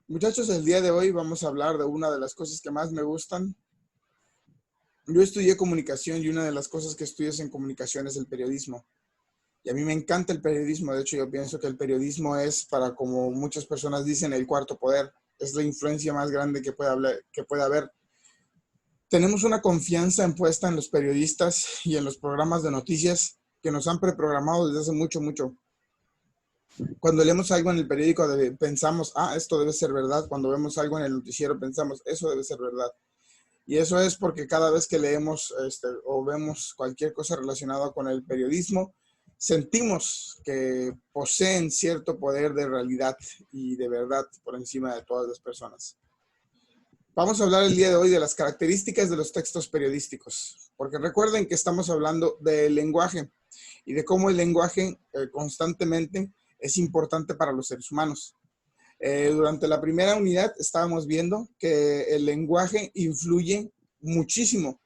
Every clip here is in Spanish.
Muchachos, el día de hoy vamos a hablar de una de las cosas que más me gustan. Yo estudié comunicación y una de las cosas que estudias en comunicación es el periodismo. Y a mí me encanta el periodismo. De hecho, yo pienso que el periodismo es, para como muchas personas dicen, el cuarto poder. Es la influencia más grande que puede haber. Tenemos una confianza impuesta en los periodistas y en los programas de noticias que nos han preprogramado desde hace mucho, mucho. Cuando leemos algo en el periódico pensamos, esto debe ser verdad. Cuando vemos algo en el noticiero pensamos, eso debe ser verdad. Y eso es porque cada vez que leemos o vemos cualquier cosa relacionada con el periodismo, sentimos que poseen cierto poder de realidad y de verdad por encima de todas las personas. Vamos a hablar el día de hoy de las características de los textos periodísticos, porque recuerden que estamos hablando del lenguaje y de cómo el lenguaje constantemente es importante para los seres humanos. Durante la primera unidad estábamos viendo que el lenguaje influye muchísimo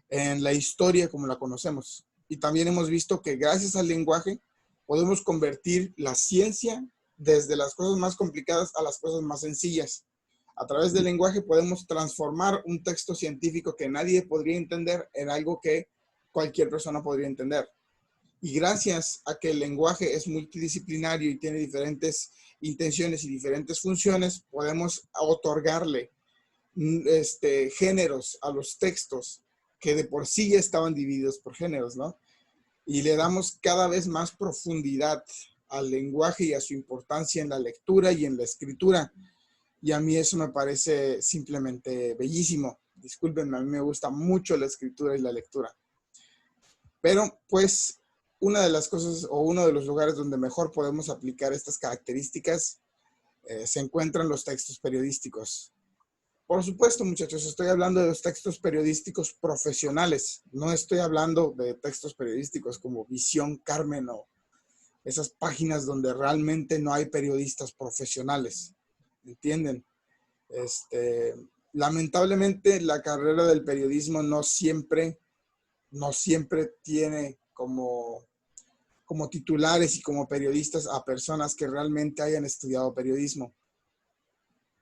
en la historia como la conocemos. Y también hemos visto que gracias al lenguaje podemos convertir la ciencia desde las cosas más complicadas a las cosas más sencillas. A través del lenguaje podemos transformar un texto científico que nadie podría entender en algo que cualquier persona podría entender. Y gracias a que el lenguaje es multidisciplinario y tiene diferentes intenciones y diferentes funciones, podemos otorgarle géneros a los textos que de por sí ya estaban divididos por géneros, ¿no? Y le damos cada vez más profundidad al lenguaje y a su importancia en la lectura y en la escritura. Y a mí eso me parece simplemente bellísimo. Discúlpenme, a mí me gusta mucho la escritura y la lectura. Pero pues una de las cosas o uno de los lugares donde mejor podemos aplicar estas características se encuentran los textos periodísticos. Por supuesto, muchachos, estoy hablando de los textos periodísticos profesionales. No estoy hablando de textos periodísticos como Visión, Carmen o esas páginas donde realmente no hay periodistas profesionales. ¿Entienden? Lamentablemente, la carrera del periodismo no siempre tiene como titulares y como periodistas a personas que realmente hayan estudiado periodismo.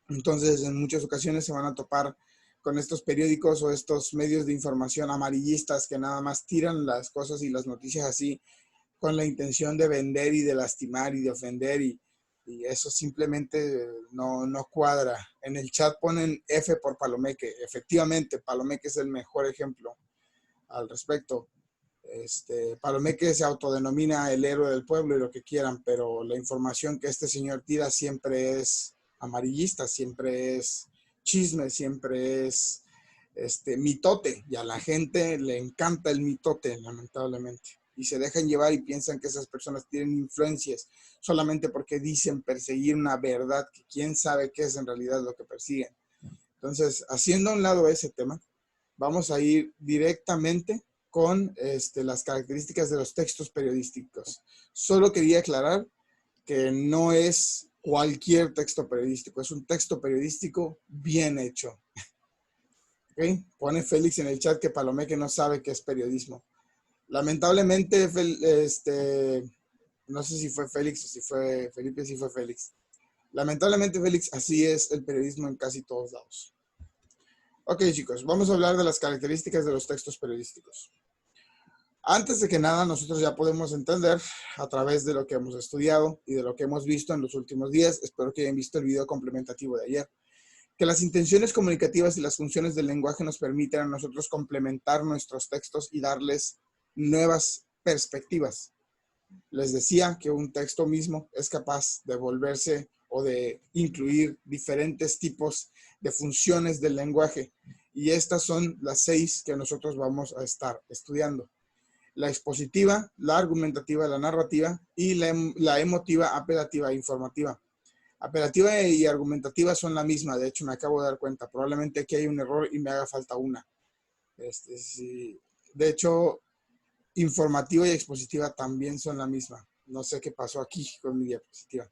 Entonces, en muchas ocasiones se van a topar con estos periódicos o estos medios de información amarillistas que nada más tiran las cosas y las noticias así con la intención de vender y de lastimar y de ofender y eso simplemente no cuadra. En el chat ponen F por Palomeque. Efectivamente, Palomeque es el mejor ejemplo al respecto. Palomeque se autodenomina el héroe del pueblo y lo que quieran, pero la información que este señor tira siempre es amarillista, siempre es chisme, siempre es mitote, y a la gente le encanta el mitote, lamentablemente, y se dejan llevar y piensan que esas personas tienen influencias solamente porque dicen perseguir una verdad que quién sabe qué es en realidad lo que persiguen. Entonces, haciendo a un lado ese tema, vamos a ir directamente con las características de los textos periodísticos. Solo quería aclarar que no es cualquier texto periodístico, es un texto periodístico bien hecho. ¿Okay? Pone Félix en el chat que Palomeque no sabe qué es periodismo. Lamentablemente, no sé si fue Félix o si fue Felipe, si fue Félix. Lamentablemente, Félix, así es el periodismo en casi todos lados. Ok, chicos, vamos a hablar de las características de los textos periodísticos. Antes de que nada, nosotros ya podemos entender a través de lo que hemos estudiado y de lo que hemos visto en los últimos días, espero que hayan visto el video complementativo de ayer, que las intenciones comunicativas y las funciones del lenguaje nos permiten a nosotros complementar nuestros textos y darles nuevas perspectivas. Les decía que un texto mismo es capaz de volverse o de incluir diferentes tipos de funciones del lenguaje. Y estas son las 6 que nosotros vamos a estar estudiando. La expositiva, la argumentativa, la narrativa y la emotiva, apelativa e informativa. Apelativa y argumentativa son la misma, de hecho me acabo de dar cuenta. Probablemente aquí hay un error y me haga falta una. Sí. De hecho, informativa y expositiva también son la misma. No sé qué pasó aquí con mi diapositiva.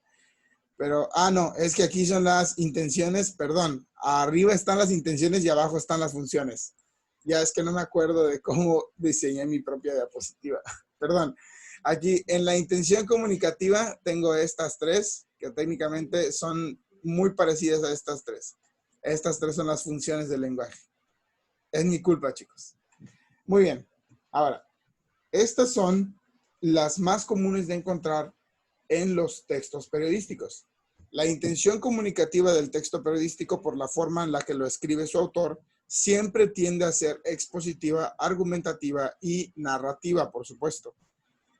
Pero, no, es que aquí son las intenciones, perdón. Arriba están las intenciones y abajo están las funciones. Ya es que no me acuerdo de cómo diseñé mi propia diapositiva. Perdón. Aquí en la intención comunicativa tengo estas 3, que técnicamente son muy parecidas a estas tres. Estas tres son las funciones del lenguaje. Es mi culpa, chicos. Muy bien. Ahora, estas son las más comunes de encontrar en los textos periodísticos. La intención comunicativa del texto periodístico, por la forma en la que lo escribe su autor, siempre tiende a ser expositiva, argumentativa y narrativa, por supuesto.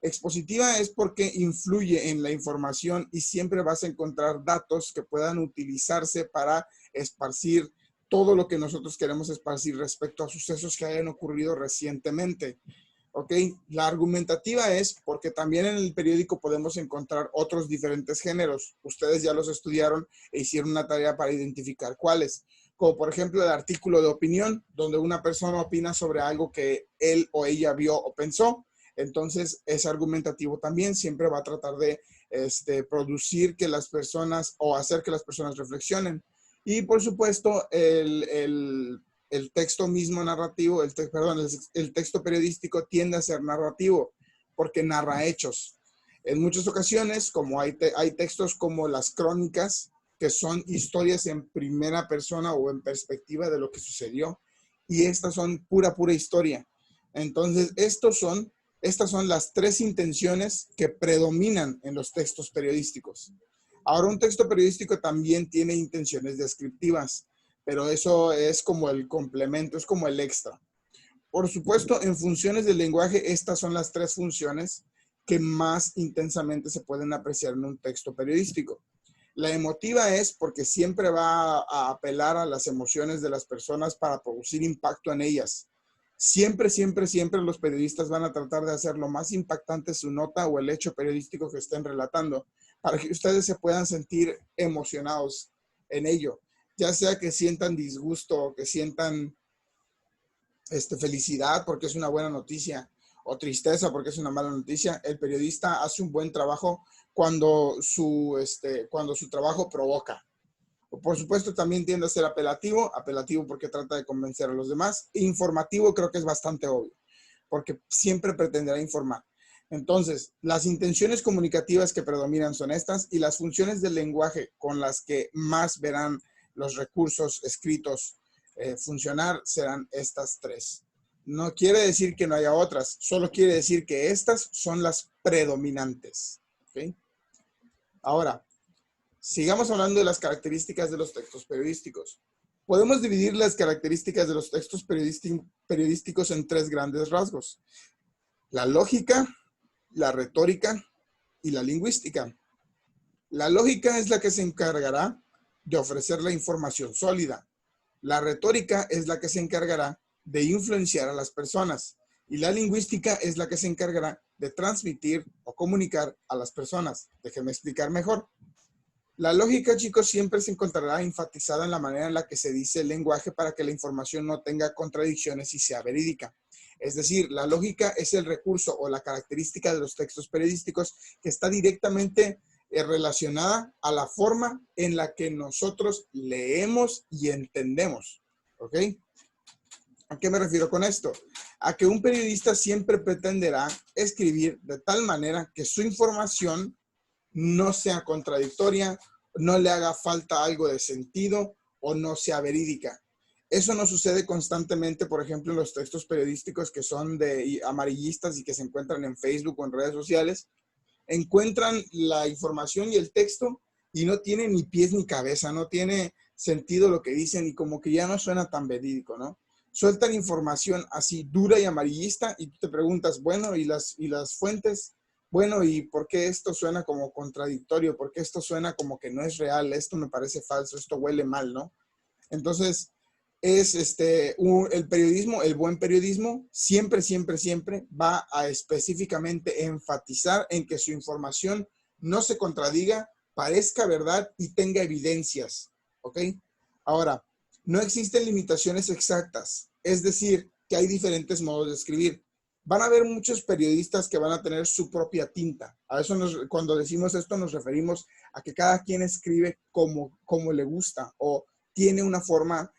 Expositiva es porque influye en la información y siempre vas a encontrar datos que puedan utilizarse para esparcir todo lo que nosotros queremos esparcir respecto a sucesos que hayan ocurrido recientemente. ¿Ok? La argumentativa es porque también en el periódico podemos encontrar otros diferentes géneros. Ustedes ya los estudiaron e hicieron una tarea para identificar cuáles. Como por ejemplo el artículo de opinión, donde una persona opina sobre algo que él o ella vio o pensó. Entonces es argumentativo también. Siempre va a tratar de producir que las personas o hacer que las personas reflexionen. Y por supuesto el texto mismo narrativo, el texto periodístico tiende a ser narrativo porque narra hechos. En muchas ocasiones, como hay textos como las crónicas, que son historias en primera persona o en perspectiva de lo que sucedió, y estas son pura historia. Entonces, estas son las tres intenciones que predominan en los textos periodísticos. Ahora, un texto periodístico también tiene intenciones descriptivas, pero eso es como el complemento, es como el extra. Por supuesto, en funciones del lenguaje, estas son las tres funciones que más intensamente se pueden apreciar en un texto periodístico. La emotiva es porque siempre va a apelar a las emociones de las personas para producir impacto en ellas. Siempre los periodistas van a tratar de hacer lo más impactante su nota o el hecho periodístico que estén relatando para que ustedes se puedan sentir emocionados en ello. Ya sea que sientan disgusto o que sientan felicidad porque es una buena noticia o tristeza porque es una mala noticia, el periodista hace un buen trabajo cuando su trabajo provoca. Por supuesto, también tiende a ser apelativo porque trata de convencer a los demás. Informativo creo que es bastante obvio, porque siempre pretenderá informar. Entonces, las intenciones comunicativas que predominan son estas y las funciones del lenguaje con las que más verán los recursos escritos funcionar serán estas tres. No quiere decir que no haya otras, solo quiere decir que estas son las predominantes. ¿Okay? Ahora, sigamos hablando de las características de los textos periodísticos. Podemos dividir las características de los textos periodísticos en tres grandes rasgos: la lógica, la retórica y la lingüística. La lógica es la que se encargará de ofrecer la información sólida. La retórica es la que se encargará de influenciar a las personas. Y la lingüística es la que se encargará de transmitir o comunicar a las personas. Déjenme explicar mejor. La lógica, chicos, siempre se encontrará enfatizada en la manera en la que se dice el lenguaje para que la información no tenga contradicciones y sea verídica. Es decir, la lógica es el recurso o la característica de los textos periodísticos que está directamente relacionada a la forma en la que nosotros leemos y entendemos. ¿Ok? ¿A qué me refiero con esto? A que un periodista siempre pretenderá escribir de tal manera que su información no sea contradictoria, no le haga falta algo de sentido o no sea verídica. Eso no sucede constantemente, por ejemplo, en los textos periodísticos que son de amarillistas y que se encuentran en Facebook o en redes sociales. Encuentran la información y el texto y no tiene ni pies ni cabeza, no tiene sentido lo que dicen y como que ya no suena tan verídico, ¿no? Sueltan información así dura y amarillista y tú te preguntas, bueno, ¿y las fuentes? Bueno, ¿y por qué esto suena como contradictorio? ¿Por qué esto suena como que no es real? Esto me parece falso, esto huele mal, ¿no? Entonces, es el periodismo, el buen periodismo, siempre va a específicamente enfatizar en que su información no se contradiga, parezca verdad y tenga evidencias, ¿ok? Ahora, no existen limitaciones exactas, es decir, que hay diferentes modos de escribir. Van a haber muchos periodistas que van a tener su propia tinta. A eso cuando decimos esto nos referimos a que cada quien escribe como le gusta o tiene una forma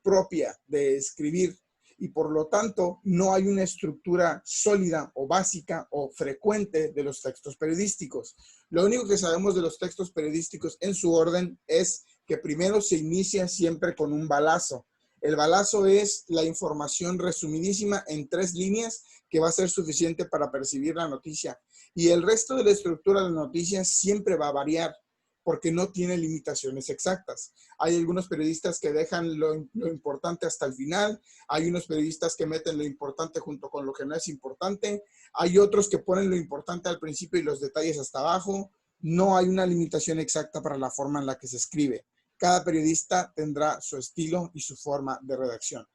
propia de escribir y por lo tanto no hay una estructura sólida o básica o frecuente de los textos periodísticos. Lo único que sabemos de los textos periodísticos en su orden es que primero se inicia siempre con un balazo. El balazo es la información resumidísima en 3 líneas que va a ser suficiente para percibir la noticia. Y el resto de la estructura de la noticia siempre va a variar porque no tiene limitaciones exactas. Hay algunos periodistas que dejan lo importante hasta el final, hay unos periodistas que meten lo importante junto con lo que no es importante, hay otros que ponen lo importante al principio y los detalles hasta abajo. No hay una limitación exacta para la forma en la que se escribe. Cada periodista tendrá su estilo y su forma de redacción.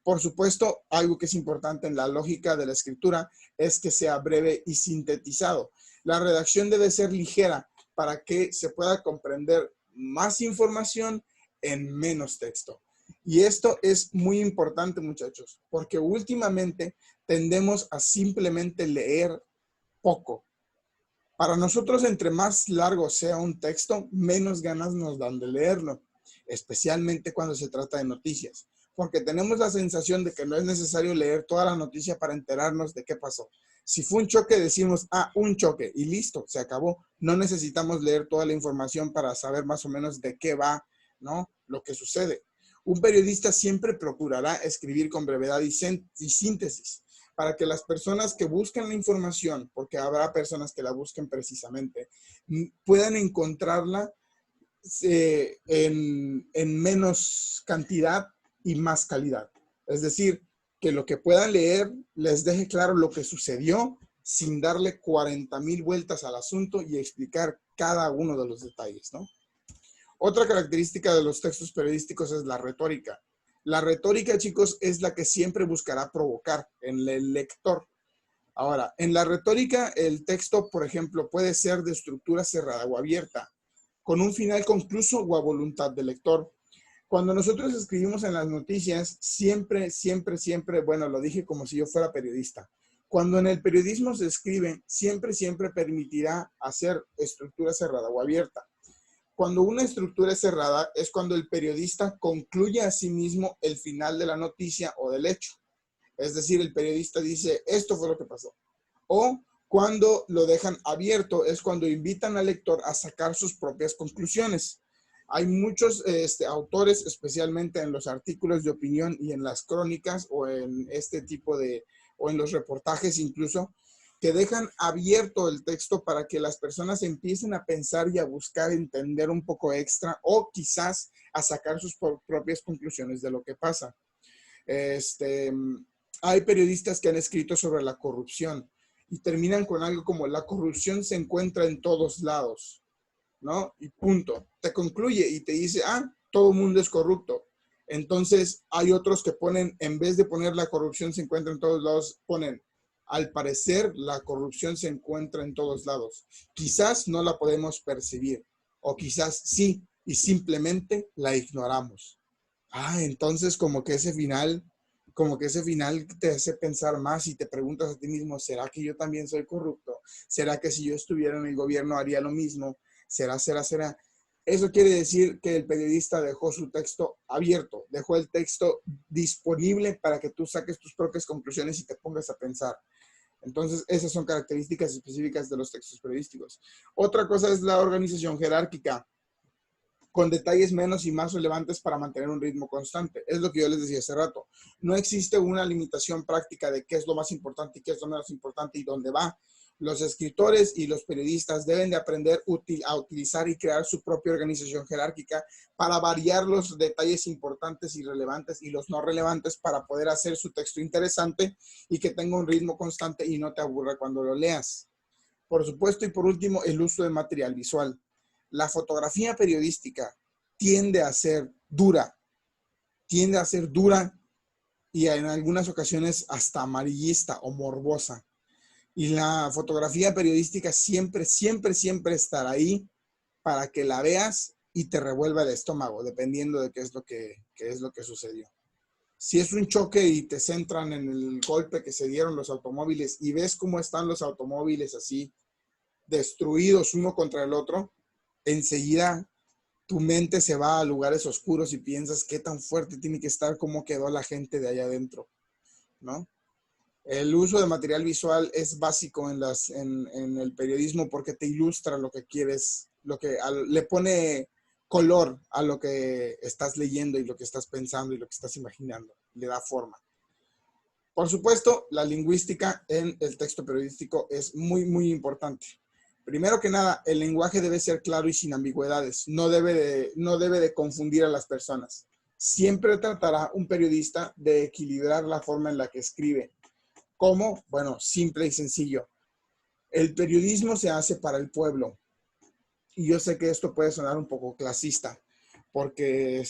Por supuesto, algo que es importante en la lógica de la escritura es que sea breve y sintetizado. La redacción debe ser ligera para que se pueda comprender más información en menos texto. Y esto es muy importante, muchachos, porque últimamente tendemos a simplemente leer poco. Para nosotros, entre más largo sea un texto, menos ganas nos dan de leerlo, especialmente cuando se trata de noticias, porque tenemos la sensación de que no es necesario leer toda la noticia para enterarnos de qué pasó. Si fue un choque, decimos, un choque, y listo, se acabó. No necesitamos leer toda la información para saber más o menos de qué va, ¿no? Lo que sucede. Un periodista siempre procurará escribir con brevedad y síntesis, para que las personas que buscan la información, porque habrá personas que la busquen precisamente, puedan encontrarla en menos cantidad y más calidad. Es decir, que lo que puedan leer les deje claro lo que sucedió sin darle 40,000 vueltas al asunto y explicar cada uno de los detalles, ¿no? Otra característica de los textos periodísticos es la retórica. La retórica, chicos, es la que siempre buscará provocar en el lector. Ahora, en la retórica, el texto, por ejemplo, puede ser de estructura cerrada o abierta, con un final concluso o a voluntad del lector. Cuando nosotros escribimos en las noticias, siempre, bueno, lo dije como si yo fuera periodista. Cuando en el periodismo se escribe, siempre permitirá hacer estructura cerrada o abierta. Cuando una estructura es cerrada es cuando el periodista concluye a sí mismo el final de la noticia o del hecho. Es decir, el periodista dice, esto fue lo que pasó. O cuando lo dejan abierto es cuando invitan al lector a sacar sus propias conclusiones. Hay muchos autores, especialmente en los artículos de opinión y en las crónicas o en este tipo de, o en los reportajes incluso, que dejan abierto el texto para que las personas empiecen a pensar y a buscar entender un poco extra o quizás a sacar sus propias conclusiones de lo que pasa. Hay periodistas que han escrito sobre la corrupción y terminan con algo como la corrupción se encuentra en todos lados, ¿no? Y punto. Te concluye y te dice, todo el mundo es corrupto. Entonces hay otros que ponen, en vez de poner la corrupción se encuentra en todos lados, ponen, al parecer la corrupción se encuentra en todos lados. Quizás no la podemos percibir o quizás sí y simplemente la ignoramos. Entonces como que ese final te hace pensar más y te preguntas a ti mismo, ¿será que yo también soy corrupto? ¿Será que si yo estuviera en el gobierno haría lo mismo? ¿Será? Eso quiere decir que el periodista dejó su texto abierto, dejó el texto disponible para que tú saques tus propias conclusiones y te pongas a pensar. Entonces, esas son características específicas de los textos periodísticos. Otra cosa es la organización jerárquica, con detalles menos y más relevantes para mantener un ritmo constante. Es lo que yo les decía hace rato. No existe una limitación práctica de qué es lo más importante y qué es lo menos importante y dónde va. Los escritores y los periodistas deben de aprender a utilizar y crear su propia organización jerárquica para variar los detalles importantes y relevantes y los no relevantes para poder hacer su texto interesante y que tenga un ritmo constante y no te aburra cuando lo leas. Por supuesto, y por último, el uso de material visual. La fotografía periodística tiende a ser dura y en algunas ocasiones hasta amarillista o morbosa. Y la fotografía periodística siempre estará ahí para que la veas y te revuelva el estómago, dependiendo de qué es lo que sucedió. Si es un choque y te centran en el golpe que se dieron los automóviles y ves cómo están los automóviles así, destruidos uno contra el otro, enseguida tu mente se va a lugares oscuros y piensas qué tan fuerte tiene que estar, cómo quedó la gente de allá adentro, ¿no? El uso de material visual es básico en el periodismo porque te ilustra lo que quieres, le pone color a lo que estás leyendo y lo que estás pensando y lo que estás imaginando. Le da forma. Por supuesto, la lingüística en el texto periodístico es muy, muy importante. Primero que nada, el lenguaje debe ser claro y sin ambigüedades. No debe de confundir a las personas. Siempre tratará un periodista de equilibrar la forma en la que escribe. ¿Cómo? Bueno, simple y sencillo. El periodismo se hace para el pueblo. Y yo sé que esto puede sonar un poco clasista, porque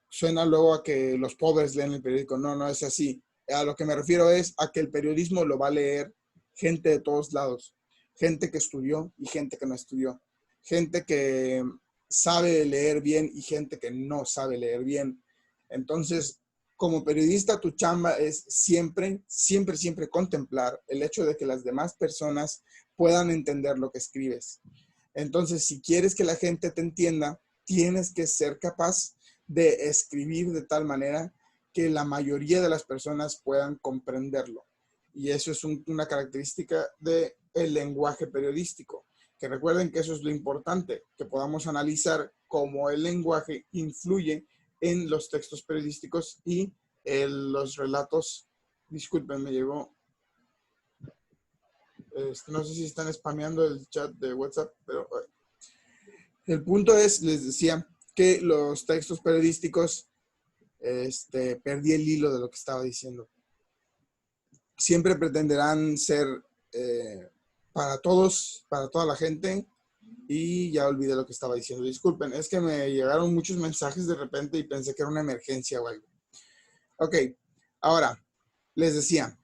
suena luego a que los pobres leen el periódico. No, no es así. A lo que me refiero es a que el periodismo lo va a leer gente de todos lados. Gente que estudió y gente que no estudió. Gente que sabe leer bien y gente que no sabe leer bien. Entonces, como periodista, tu chamba es siempre, siempre, siempre contemplar el hecho de que las demás personas puedan entender lo que escribes. Entonces, si quieres que la gente te entienda, tienes que ser capaz de escribir de tal manera que la mayoría de las personas puedan comprenderlo. Y eso es una característica del lenguaje periodístico. Que recuerden que eso es lo importante, que podamos analizar cómo el lenguaje influye en los textos periodísticos y los relatos. Disculpen, me llegó. No sé si están spameando el chat de WhatsApp, pero el punto es, les decía, que los textos periodísticos, perdí el hilo de lo que estaba diciendo. Siempre pretenderán ser para todos, para toda la gente, y ya olvidé lo que estaba diciendo. Disculpen, es que me llegaron muchos mensajes de repente y pensé que era una emergencia o algo. Ok, ahora, les decía,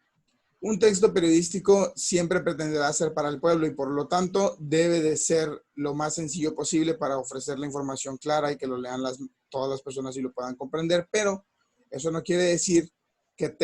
un texto periodístico siempre pretenderá ser para el pueblo y por lo tanto debe de ser lo más sencillo posible para ofrecer la información clara y que lo lean todas las personas y lo puedan comprender, pero eso no quiere decir que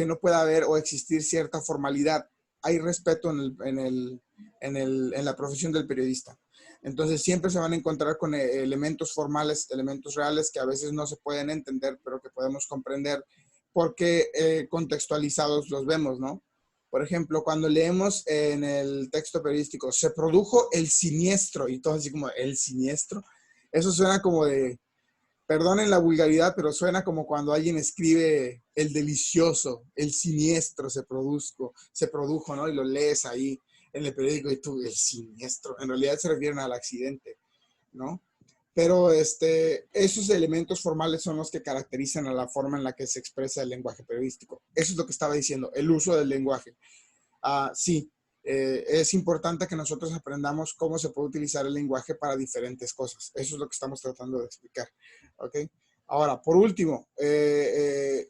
no pueda haber o existir cierta formalidad. Hay respeto en la profesión del periodista. Entonces siempre se van a encontrar con elementos formales, elementos reales que a veces no se pueden entender, pero que podemos comprender porque contextualizados los vemos, ¿no? Por ejemplo, cuando leemos en el texto periodístico, se produjo el siniestro, y todo así como, ¿el siniestro? Eso suena como de, perdonen la vulgaridad, pero suena como cuando alguien escribe el delicioso, el siniestro se produjo, ¿no? Y lo lees ahí en el periódico y tú, el siniestro. En realidad se refieren al accidente, ¿no? Pero esos elementos formales son los que caracterizan a la forma en la que se expresa el lenguaje periodístico. Eso es lo que estaba diciendo, el uso del lenguaje. Sí, es importante que nosotros aprendamos cómo se puede utilizar el lenguaje para diferentes cosas. Eso es lo que estamos tratando de explicar. ¿Ok? Ahora, por último,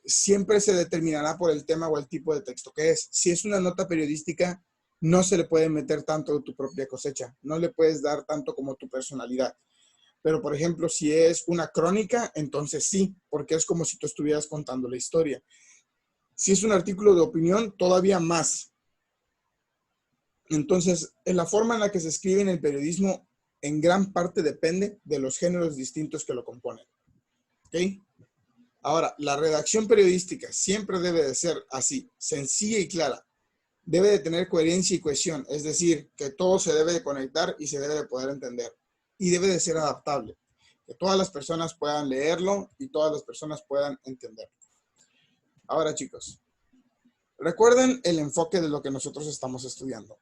siempre se determinará por el tema o el tipo de texto que es. Si es una nota periodística, no se le puede meter tanto de tu propia cosecha. No le puedes dar tanto como tu personalidad. Pero, por ejemplo, si es una crónica, entonces sí, porque es como si tú estuvieras contando la historia. Si es un artículo de opinión, todavía más. Entonces, en la forma en la que se escribe en el periodismo, en gran parte depende de los géneros distintos que lo componen. ¿Ok? Ahora, la redacción periodística siempre debe de ser así, sencilla y clara. Debe de tener coherencia y cohesión, es decir, que todo se debe de conectar y se debe de poder entender. Y debe de ser adaptable, que todas las personas puedan leerlo y todas las personas puedan entenderlo. Ahora, chicos, recuerden el enfoque de lo que nosotros estamos estudiando.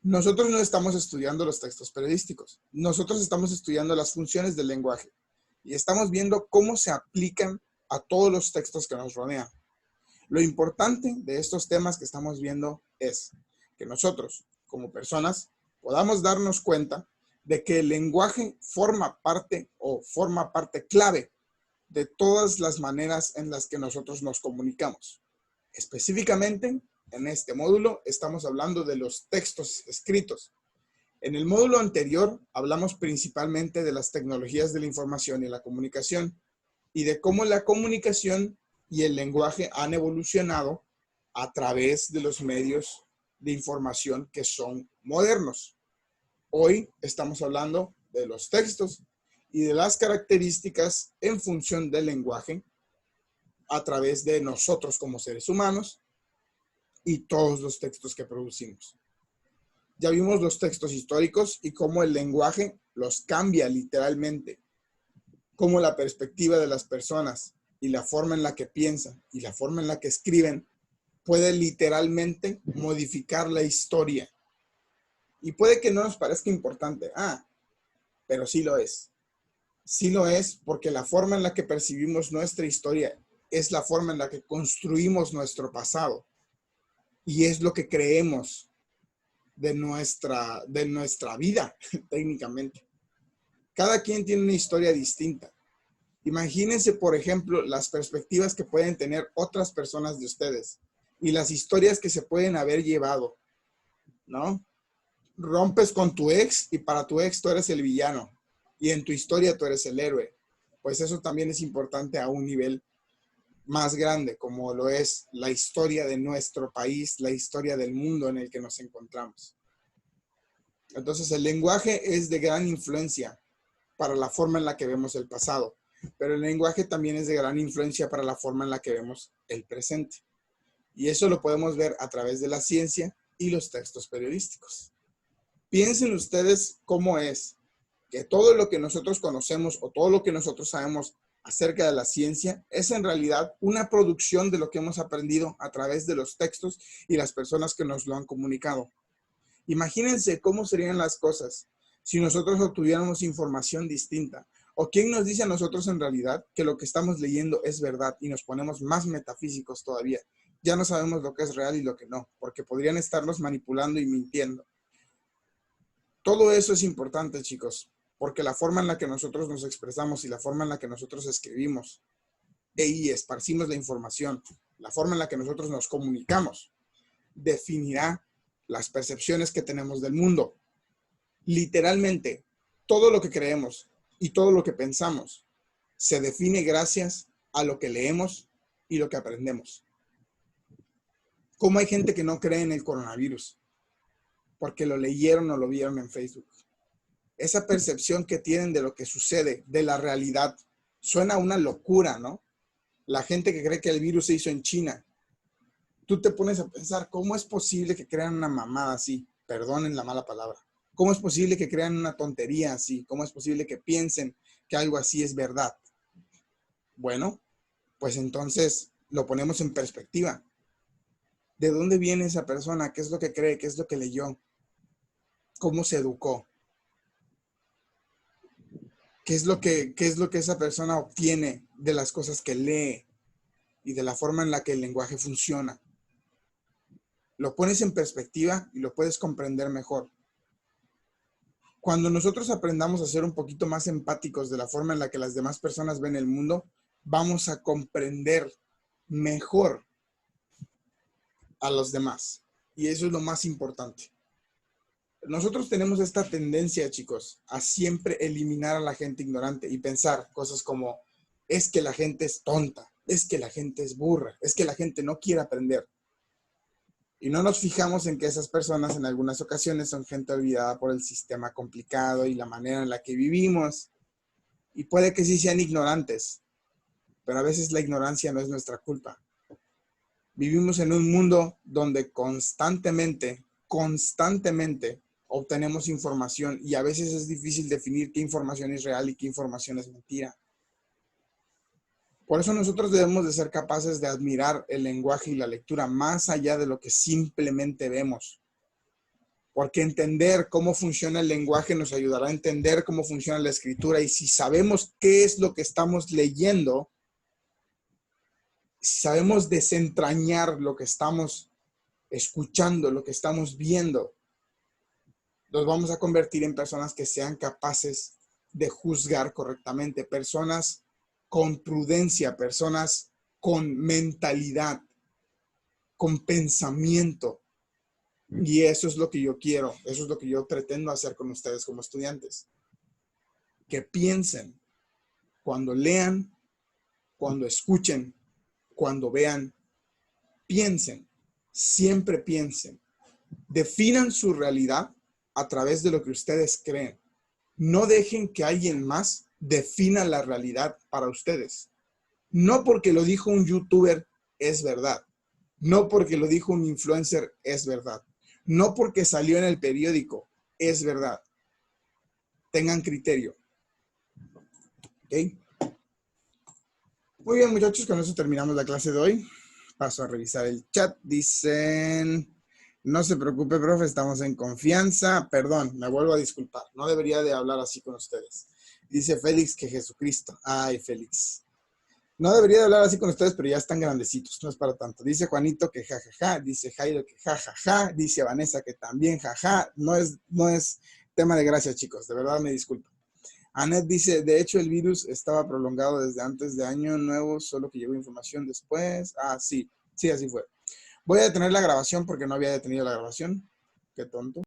Nosotros no estamos estudiando los textos periodísticos. Nosotros estamos estudiando las funciones del lenguaje y estamos viendo cómo se aplican a todos los textos que nos rodean. Lo importante de estos temas que estamos viendo es que nosotros, como personas, podamos darnos cuenta de que el lenguaje forma parte clave de todas las maneras en las que nosotros nos comunicamos. Específicamente, en este módulo estamos hablando de los textos escritos. En el módulo anterior hablamos principalmente de las tecnologías de la información y la comunicación y de cómo la comunicación y el lenguaje han evolucionado a través de los medios de información que son modernos. Hoy estamos hablando de los textos y de las características en función del lenguaje a través de nosotros como seres humanos y todos los textos que producimos. Ya vimos los textos históricos y cómo el lenguaje los cambia literalmente, cómo la perspectiva de las personas y la forma en la que piensan y la forma en la que escriben puede literalmente modificar la historia. Y puede que no nos parezca importante, pero sí lo es. Sí lo es porque la forma en la que percibimos nuestra historia es la forma en la que construimos nuestro pasado. Y es lo que creemos de nuestra vida, técnicamente. Cada quien tiene una historia distinta. Imagínense, por ejemplo, las perspectivas que pueden tener otras personas de ustedes y las historias que se pueden haber llevado, ¿no? Rompes con tu ex y para tu ex tú eres el villano y en tu historia tú eres el héroe. Pues eso también es importante a un nivel más grande, como lo es la historia de nuestro país, la historia del mundo en el que nos encontramos. Entonces, el lenguaje es de gran influencia para la forma en la que vemos el pasado, pero el lenguaje también es de gran influencia para la forma en la que vemos el presente. Y eso lo podemos ver a través de la ciencia y los textos periodísticos. Piensen ustedes cómo es que todo lo que nosotros conocemos o todo lo que nosotros sabemos acerca de la ciencia es en realidad una producción de lo que hemos aprendido a través de los textos y las personas que nos lo han comunicado. Imagínense cómo serían las cosas si nosotros obtuviéramos información distinta. ¿O quién nos dice a nosotros en realidad que lo que estamos leyendo es verdad y nos ponemos más metafísicos todavía? Ya no sabemos lo que es real y lo que no, porque podrían estarnos manipulando y mintiendo. Todo eso es importante, chicos, porque la forma en la que nosotros nos expresamos y la forma en la que nosotros escribimos y esparcimos la información, la forma en la que nosotros nos comunicamos, definirá las percepciones que tenemos del mundo. Literalmente, todo lo que creemos y todo lo que pensamos se define gracias a lo que leemos y lo que aprendemos. ¿Cómo hay gente que no cree en el coronavirus? Porque lo leyeron o lo vieron en Facebook. Esa percepción que tienen de lo que sucede, de la realidad, suena una locura, ¿no? La gente que cree que el virus se hizo en China. Tú te pones a pensar, ¿cómo es posible que crean una mamada así? Perdonen la mala palabra. ¿Cómo es posible que crean una tontería así? ¿Cómo es posible que piensen que algo así es verdad? Bueno, pues entonces lo ponemos en perspectiva. ¿De dónde viene esa persona? ¿Qué es lo que cree? ¿Qué es lo que leyó? ¿Cómo se educó? ¿Qué es lo que esa persona obtiene de las cosas que lee y de la forma en la que el lenguaje funciona? Lo pones en perspectiva y lo puedes comprender mejor. Cuando nosotros aprendamos a ser un poquito más empáticos de la forma en la que las demás personas ven el mundo, vamos a comprender mejor a los demás. Y eso es lo más importante. Nosotros tenemos esta tendencia, chicos, a siempre eliminar a la gente ignorante y pensar cosas como, es que la gente es tonta, es que la gente es burra, es que la gente no quiere aprender. Y no nos fijamos en que esas personas en algunas ocasiones son gente olvidada por el sistema complicado y la manera en la que vivimos. Y puede que sí sean ignorantes, pero a veces la ignorancia no es nuestra culpa. Vivimos en un mundo donde constantemente obtenemos información y a veces es difícil definir qué información es real y qué información es mentira. Por eso nosotros debemos de ser capaces de admirar el lenguaje y la lectura más allá de lo que simplemente vemos. Porque entender cómo funciona el lenguaje nos ayudará a entender cómo funciona la escritura. Y si sabemos qué es lo que estamos leyendo, si sabemos desentrañar lo que estamos escuchando, lo que estamos viendo, nos vamos a convertir en personas que sean capaces de juzgar correctamente, personas con prudencia, personas con mentalidad, con pensamiento. Y eso es lo que yo quiero, eso es lo que yo pretendo hacer con ustedes como estudiantes. Que piensen cuando lean, cuando escuchen, cuando vean, piensen, siempre piensen. Definan su realidad a través de lo que ustedes creen. No dejen que alguien más defina la realidad para ustedes. No porque lo dijo un youtuber es verdad. No porque lo dijo un influencer es verdad. No porque salió en el periódico es verdad. Tengan criterio. ¿Ok? Muy bien, muchachos, con eso terminamos la clase de hoy. Paso a revisar el chat. Dicen, no se preocupe, profe, estamos en confianza. Perdón, me vuelvo a disculpar. No debería de hablar así con ustedes. Dice Félix que Jesucristo. Ay, Félix. No debería de hablar así con ustedes, pero ya están grandecitos, no es para tanto. Dice Juanito que jajaja, dice Jairo que jajaja, dice Vanessa que también jaja. No es tema de gracia, chicos, de verdad me disculpo. Anet dice, de hecho el virus estaba prolongado desde antes de Año Nuevo, solo que llegó información después. Ah, sí, sí, así fue. Voy a detener la grabación porque no había detenido la grabación. Qué tonto.